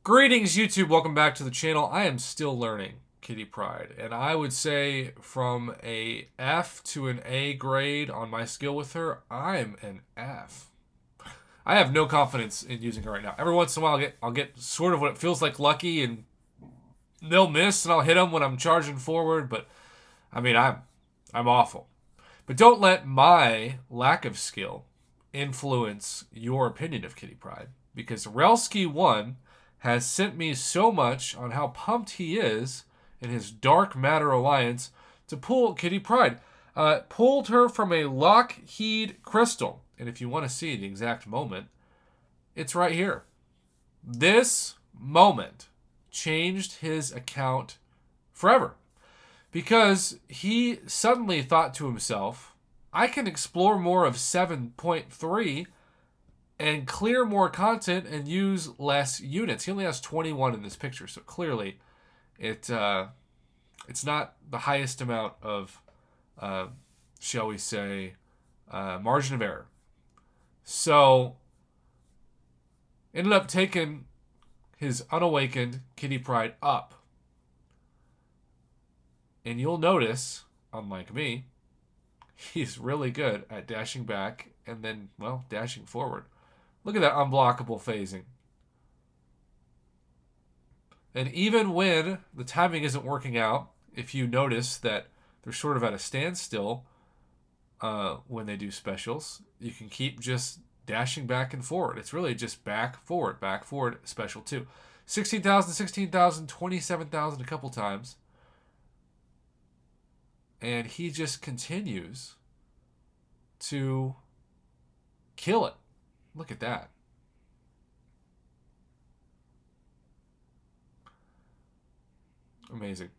Greetings, YouTube. Welcome back to the channel. I am still learning Kitty Pryde, and I would say from a F to an A grade on my skill with her, I'm an F. I have no confidence in using her right now. Every once in a while, I'll get sort of what it feels like lucky, and they'll miss, and I'll hit them when I'm charging forward. But I mean, I'm awful. But don't let my lack of skill influence your opinion of Kitty Pryde, because Relski1 has sent me so much on how pumped he is in his Dark Matter Alliance to pull Kitty Pryde. Pulled her from a Lockheed crystal. And if you want to see the exact moment, it's right here. This moment changed his account forever. Because he suddenly thought to himself, I can explore more of 7.3 and clear more content and use less units. He only has 21 in this picture, so clearly it's not the highest amount of, shall we say, margin of error. So, ended up taking his Unawakened Kitty Pryde up. And you'll notice, unlike me, he's really good at dashing back and then, well, dashing forward. Look at that unblockable phasing. And even when the timing isn't working out, if you notice that they're sort of at a standstill when they do specials, you can keep just dashing back and forward. It's really just back, forward, special 2. 16,000, 16,000, 27,000 a couple times. And he just continues to kill it. Look at that. Amazing.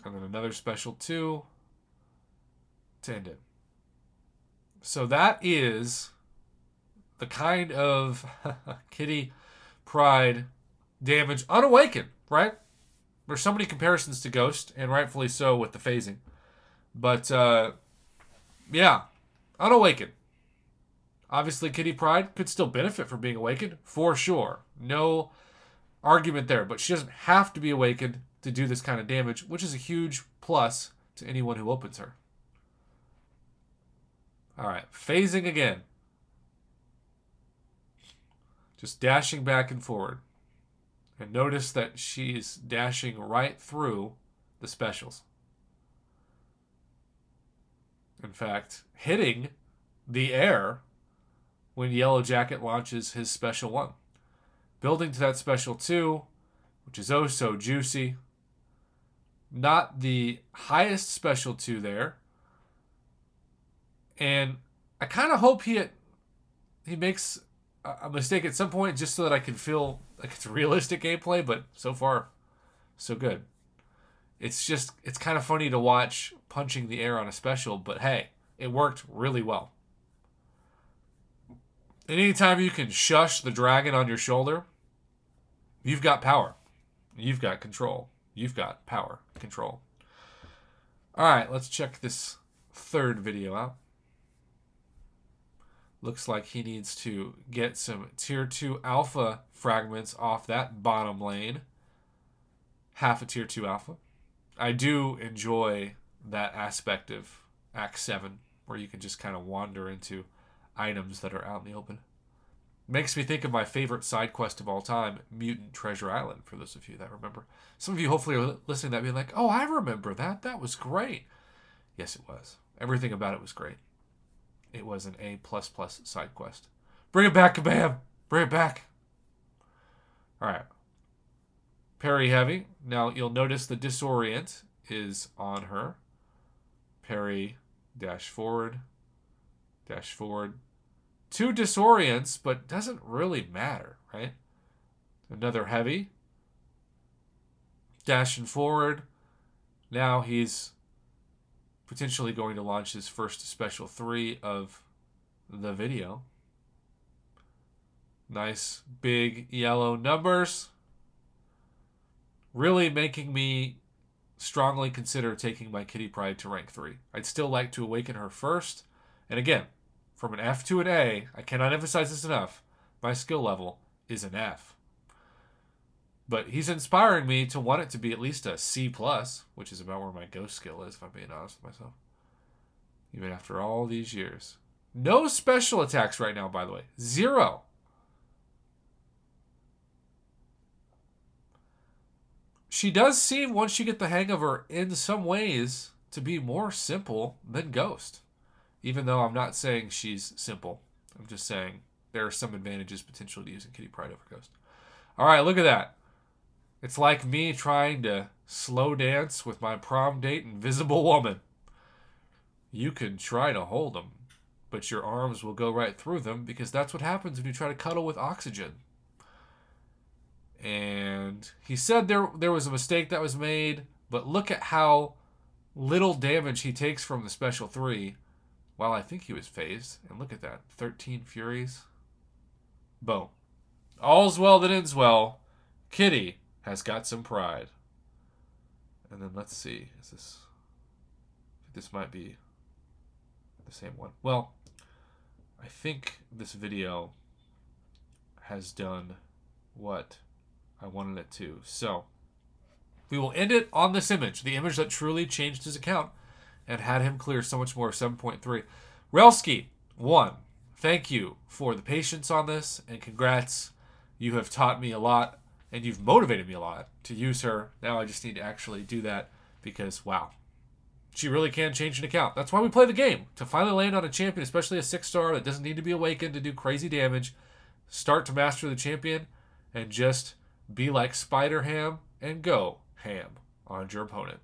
And then another special 2 to end it. So that is the kind of Kitty Pryde damage. Unawakened, right? There's so many comparisons to Ghost, and rightfully so with the phasing. But, yeah. Unawakened. Obviously, Kitty Pryde could still benefit from being awakened, for sure. No argument there. But she doesn't have to be awakened to do this kind of damage, which is a huge plus to anyone who opens her. Alright, phasing again. Just dashing back and forward. And notice that she's dashing right through the specials. In fact, hitting the air when Yellow Jacket launches his special 1. Building to that special 2, which is oh so juicy. Not the highest special 2 there. And I kind of hope he makes a mistake at some point just so that I can feel like it's realistic gameplay, but so far, so good. It's kind of funny to watch punching the air on a special, but hey, it worked really well. And anytime you can shush the dragon on your shoulder, you've got power. You've got control. You've got power, control. Alright, let's check this third video out. Looks like he needs to get some tier 2 alpha fragments off that bottom lane. Half a tier 2 alpha. I do enjoy that aspect of Act 7, where you can just kind of wander into items that are out in the open. Makes me think of my favorite side quest of all time, Mutant Treasure Island, for those of you that remember. Some of you hopefully are listening to that being like, oh, I remember that. That was great. Yes, it was. Everything about it was great. It was an A++ side quest. Bring it back, Kabam! Bring it back. All right. Parry heavy. Now, you'll notice the disorient is on her. Parry, dash forward, dash forward. 2 disorients, but doesn't really matter, right? Another heavy. Dashing forward. Now he's potentially going to launch his first special 3 of the video. Nice big yellow numbers. Really making me strongly consider taking my Kitty Pryde to rank 3. I'd still like to awaken her first. And again, from an F to an A, I cannot emphasize this enough, my skill level is an F. But he's inspiring me to want it to be at least a C+, which is about where my ghost skill is, if I'm being honest with myself. Even after all these years. No special attacks right now, by the way. 0. She does seem, once you get the hang of her, in some ways, to be more simple than Ghost. Even though I'm not saying she's simple. I'm just saying there are some advantages potentially to using Kitty Pryde over Ghost. Alright, look at that. It's like me trying to slow dance with my prom date, Invisible Woman. You can try to hold them, but your arms will go right through them because that's what happens when you try to cuddle with oxygen. And he said there was a mistake that was made, but look at how little damage he takes from the special 3. Well, I think he was phased. And look at that. 13 Furies. Boom. All's well that ends well. Kitty has got some pride. And then let's see. This might be the same one. Well, I think this video has done what I wanted it to. So, we will end it on this image. The image that truly changed his account and had him clear so much more. 7.3. Relski, 1. Thank you for the patience on this, and congrats. You have taught me a lot, and you've motivated me a lot to use her. Now I just need to actually do that because, wow, she really can change an account. That's why we play the game, to finally land on a champion, especially a 6-star that doesn't need to be awakened to do crazy damage. Start to master the champion and just be like Spider-Ham and go ham on your opponent.